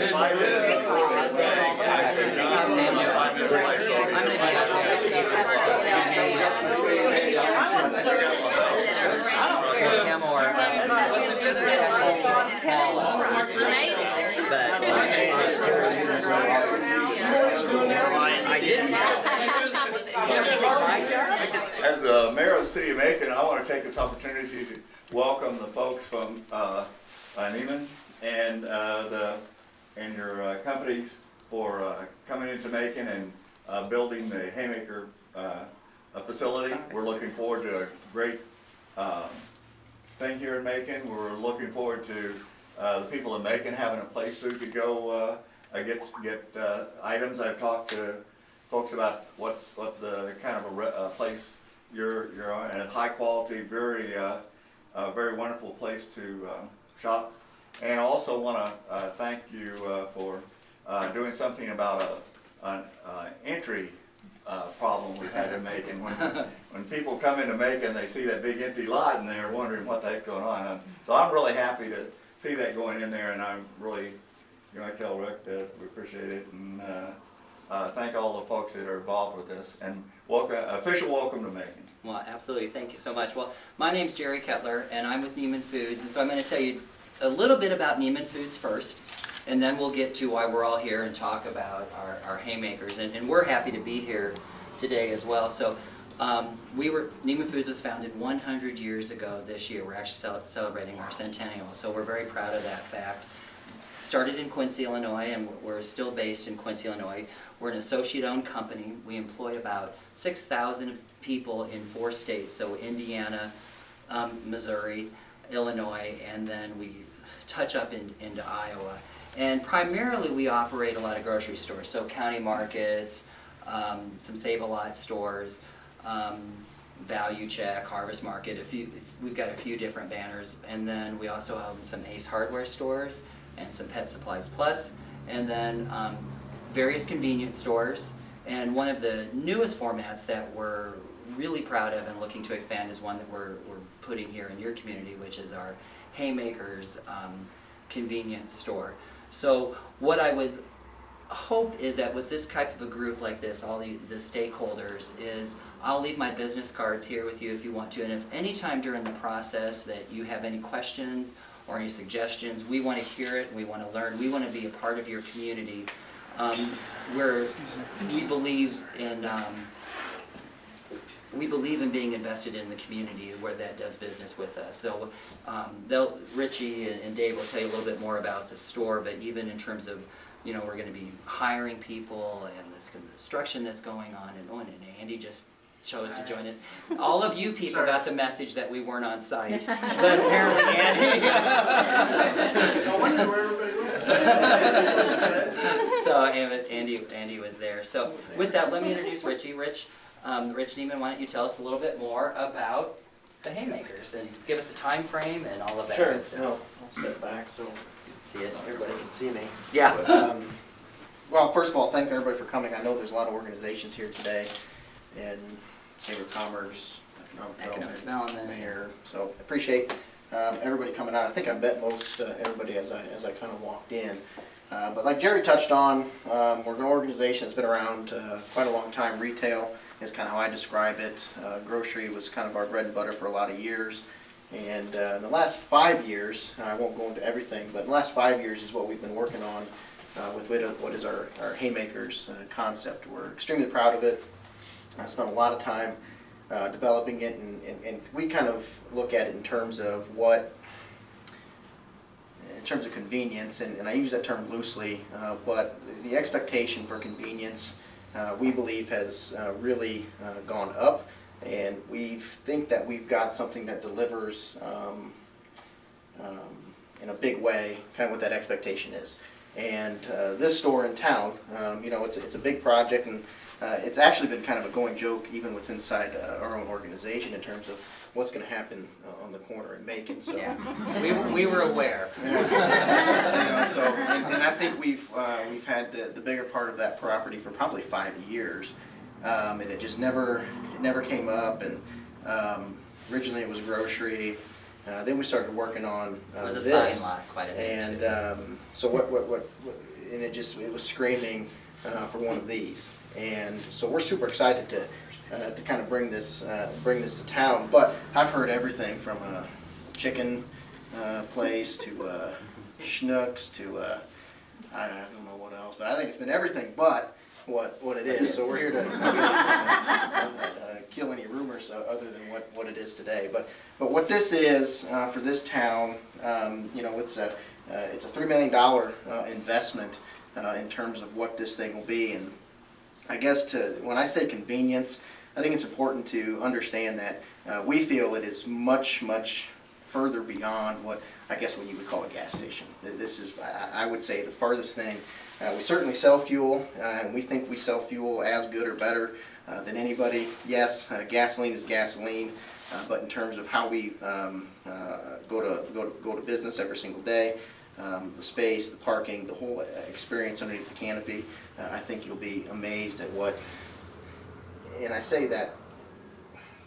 As the mayor of the city of Macon, I want to take this opportunity to welcome the folks from Neiman and your companies for coming into Macon and building the Haymaker facility. We're looking forward to a great thing here in Macon. We're looking forward to the people in Macon having a place who could go get items. I've talked to folks about what the kind of a place you're on, and a high quality, very wonderful place to shop. And I also want to thank you for doing something about an entry problem we've had in Macon. When people come into Macon, they see that big empty lot and they're wondering what the heck's going on. So I'm really happy to see that going in there, and I'm really, I tell Rick that we appreciate it, and thank all the folks that are involved with this, and official welcome to Macon. Well, absolutely. Thank you so much. Well, my name's Jerry Kettler, and I'm with Neiman Foods, and so I'm going to tell you a little bit about Neiman Foods first, and then we'll get to why we're all here and talk about our Haymakers, and we're happy to be here today as well. So Neiman Foods was founded 100 years ago this year. We're actually celebrating our centennial, so we're very proud of that fact. Started in Quincy, Illinois, and we're still based in Quincy, Illinois. We're an associate-owned company. We employ about 6,000 people in 4 states, so Indiana, Missouri, Illinois, and then we touch up into Iowa. And primarily we operate a lot of grocery stores, so county markets, some Save-A-Lot stores, Value Check, Harvest Market. We've got a few different banners, and then we also have some Ace Hardware stores and some Pet Supplies Plus, and then various convenience stores. And one of the newest formats that we're really proud of and looking to expand is one that we're putting here in your community, which is our Haymakers convenience store. So what I would hope is that with this type of a group like this, all the stakeholders, is I'll leave my business cards here with you if you want to, and if any time during the process that you have any questions or any suggestions, we want to hear it, we want to learn, we want to be a part of your community. We believe in being invested in the community where that does business with us. So Richie and Dave will tell you a little bit more about the store, but even in terms of, we're going to be hiring people and this construction that's going on, and Andy just chose to join us. All of you people got the message that we weren't on site, but apparently Andy. I wonder where everybody was. So Andy was there. So with that, let me introduce Richie. Rich Neiman, why don't you tell us a little bit more about the Haymakers and give us a time frame and all of that good stuff. Sure. I'll step back so See it? everybody can see me. Yeah. Well, first of all, thank everybody for coming. I know there's a lot of organizations here today, and Chamber of Commerce, Economic Development, Mayor. So I appreciate everybody coming out. I think I met most everybody as I kind of walked in. But like Jerry touched on, we're an organization that's been around quite a long time. Retail is kind of how I describe it. Grocery was kind of our bread and butter for a lot of years. And in the last 5 years, I won't go into everything, but in the last 5 years is what we've been working on with what is our Haymakers concept. We're extremely proud of it. I spent a lot of time developing it, and we kind of look at it in terms of convenience, and I use that term loosely, but the expectation for convenience, we believe, has really gone up, and we think that we've got something that delivers in a big way kind of what that expectation is. And this store in town, it's a big project, and it's actually been kind of a going joke even with inside our own organization in terms of what's going to happen on the corner in Macon. So yeah. we were aware. And I think we've had the bigger part of that property for probably 5 years, and it just never came up. And originally it was grocery. Then we started working on it was this. a sign lot quite a bit. And so what and it was screaming for one of these. And so we're super excited to kind of bring this to town. But I've heard everything from a chicken place to schnooks to I don't know what else, but I think it's been everything but what it is. So we're here to I guess, kill any rumors other than what it is today. But what this is for this town, it's a $3 million investment in terms of what this thing will be. And I guess when I say convenience, I think it's important to understand that we feel it is much further beyond what you would call a gas station. This is, I would say, the farthest thing. We certainly sell fuel, and we think we sell fuel as good or better than anybody. Yes, gasoline is gasoline, but in terms of how we go to business every single day, the space, the parking, the whole experience underneath the canopy, I think you'll be amazed at what. And I say that,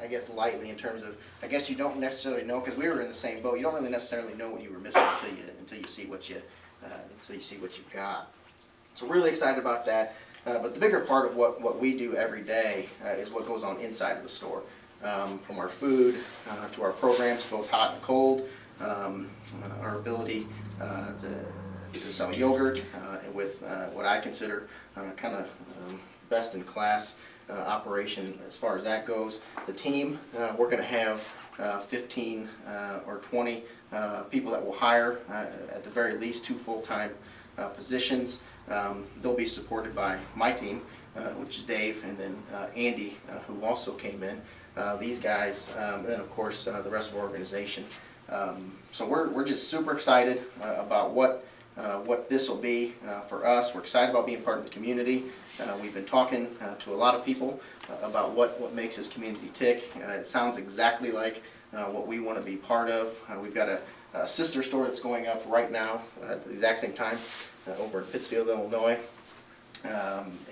I guess, lightly in terms of, I guess you don't necessarily know, because we were in the same boat. You don't really necessarily know what you were missing until you see what you've got. So we're really excited about that. But the bigger part of what we do every day is what goes on inside of the store, from our food to our programs, both hot and cold, our ability to sell yogurt with what I consider kind of best in class operation as far as that goes. The team, we're going to have 15 or 20 people that will hire, at the very least 2 full-time positions. They'll be supported by my team, which is Dave, and then Andy, who also came in. These guys, and then of course the rest of our organization. So we're just super excited about what this will be for us. We're excited about being part of the community. We've been talking to a lot of people about what makes this community tick. It sounds exactly like what we want to be part of. We've got a sister store that's going up right now at the exact same time over in Pittsfield, Illinois.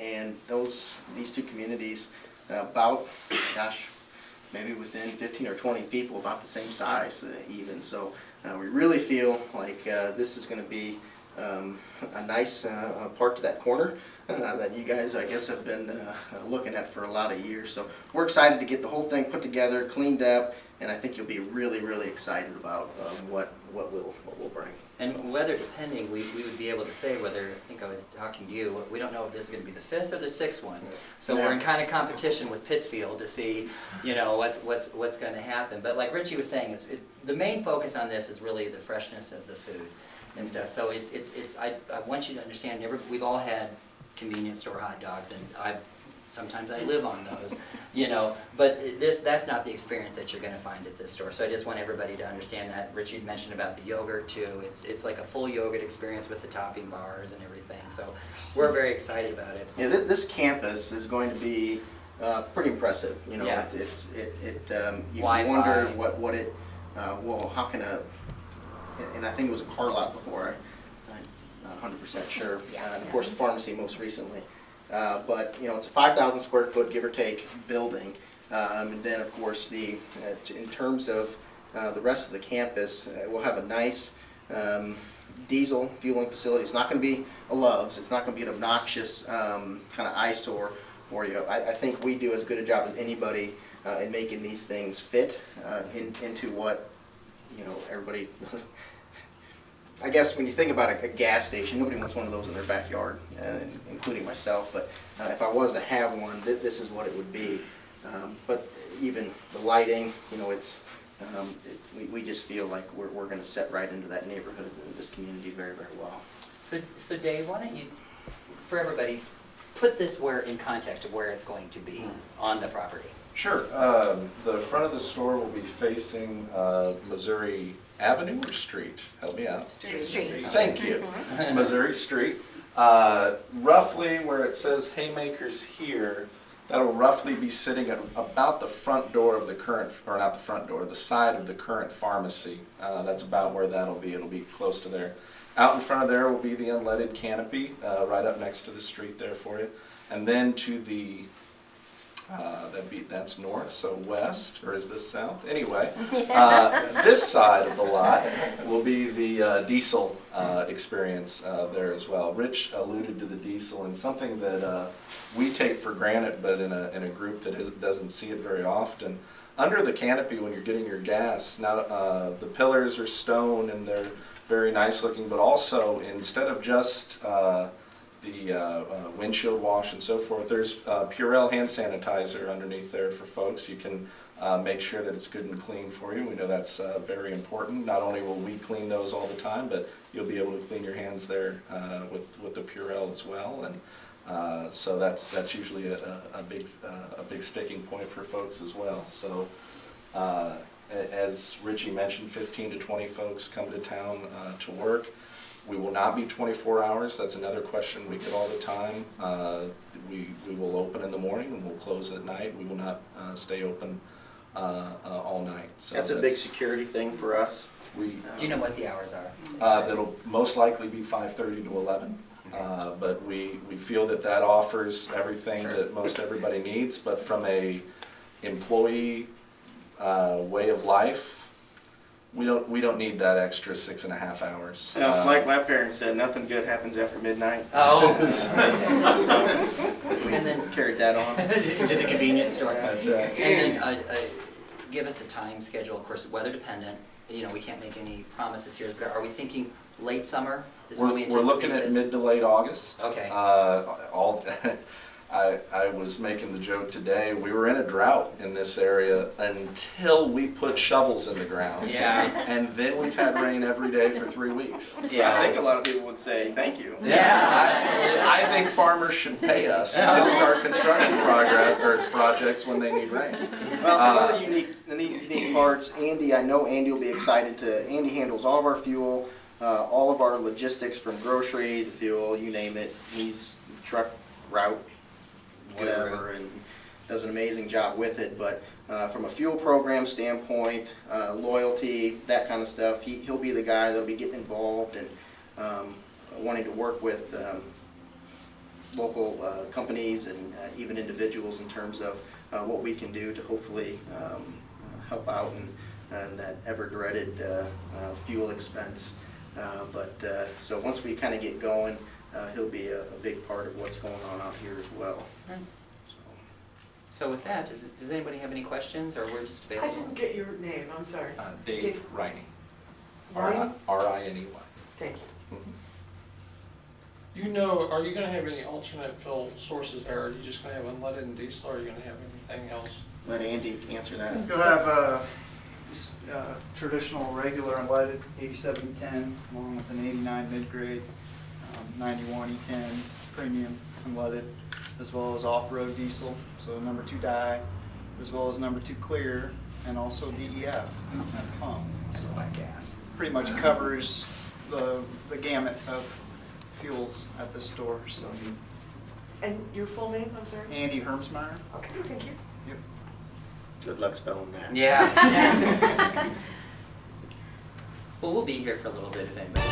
And these two communities, about, maybe within 15 or 20 people, about the same size even. So we really feel like this is going to be a nice part to that corner that you guys, I guess, have been looking at for a lot of years. So we're excited to get the whole thing put together, cleaned up, and I think you'll be really excited about what we'll bring. And weather depending, we would be able to say whether, I think I was talking to you, we don't know if this is going to be the 5th or the 6th one. So we're in kind of competition with Pittsfield to see, what's going to happen. But like Richie was saying, the main focus on this is really the freshness of the food and stuff. So I want you to understand, we've all had convenience store hot dogs, and sometimes I live on those, but that's not the experience that you're going to find at this store. So I just want everybody to understand that. Richie mentioned about the yogurt too. It's like a full yogurt experience with the topping bars and everything. So we're very excited about it. Yeah, this campus is going to be pretty impressive. Yeah. You Wi-Fi. wonder what it, how can and I think it was a car lot before. I'm not 100% sure. And of course, the pharmacy most recently. But it's a 5,000 square foot, give or take, building. And then, of course, in terms of the rest of the campus, we'll have a nice diesel fueling facility. It's not going to be a Love's. It's not going to be an obnoxious kind of eyesore for you. I think we do as good a job as anybody in making these things fit into what everybody. I guess when you think about a gas station, nobody wants one of those in their backyard, including myself. But if I was to have one, this is what it would be. But even the lighting, we just feel like we're going to set right into that neighborhood and this community very well. So Dave, why don't you, for everybody, put this in context of where it's going to be on the property. Sure. The front of the store will be facing Missouri Avenue or Street? Help me out. Street. Thank you. Missouri Street. Roughly where it says Haymakers here, that'll roughly be sitting at about the front door of the current, or not the front door, the side of the current pharmacy. That's about where that'll be. It'll be close to there. Out in front of there will be the unleaded canopy, right up next to the street there for you. And then to the That's north, so west, or is this south? Anyway, this side of the lot will be the diesel experience there as well. Rich alluded to the diesel, and something that we take for granted, but in a group that doesn't see it very often. Under the canopy, when you're getting your gas, now the pillars are stone and they're very nice looking, but also instead of just the windshield wash and so forth, there's Purell hand sanitizer underneath there for folks. You can make sure that it's good and clean for you. We know that's very important. Not only will we clean those all the time, but you'll be able to clean your hands there with the Purell as well. And so that's usually a big sticking point for folks as well. So as Richie mentioned, 15 to 20 folks come to town to work. We will not be 24 hours. That's another question we get all the time. We will open in the morning and we'll close at night. We will not stay open all night. So That's a big security thing for us. Do you know what the hours are? That'll most likely be 5:30 to 11. But we feel that offers everything that most everybody needs. But from a employee way of life, we don't need that extra 6.5 hours. Like my parents said, nothing good happens after midnight. Oh. We And then carried that on. to the convenience store. That's right. And then give us a time schedule, of course, weather dependent. You know, we can't make any promises here, but are we thinking late summer is when we We're looking anticipate at this? mid to late August. Okay. I was making the joke today, we were in a drought in this area until we put shovels in the ground. Yeah. And then we've had rain every day for 3 weeks. Yeah, I think a lot of people would say thank you. Yeah, I think farmers should pay us to start construction projects when they need rain. Well, some of the unique parts, I know Andy will be excited Andy handles all of our fuel, all of our logistics from grocery to fuel, you name it. He's truck route, whatever, and does an amazing job with it. But from a fuel program standpoint, loyalty, that kind of stuff, he'll be the guy that'll be getting involved and wanting to work with local companies and even individuals in terms of what we can do to hopefully help out and that ever dreaded fuel expense. So once we kind of get going, he'll be a big part of what's going on out here as well. So with that, does anybody have any questions, or we're just I available? didn't get your name, I'm sorry. Dave Riney. Riney? R-I-N-E-Y. Thank you. You know, are you gonna have any alternate fuel sources there, or are you just gonna have unleaded and diesel, or are you gonna have anything else? Let Andy answer that. You'll have traditional regular unleaded 8710 along with an 89 mid-grade, 91 E10 premium unleaded, as well as off-road diesel, so number 2 dye, as well as number 2 clear, and also DEF and pump. So Gas. pretty much covers the gamut of fuels at the store. So And your full name, I'm sorry? Andy Hermsmeyer. Okay, thank you. Yep. Good luck spelling that. Yeah. Well, we'll be here for a little bit if anybody.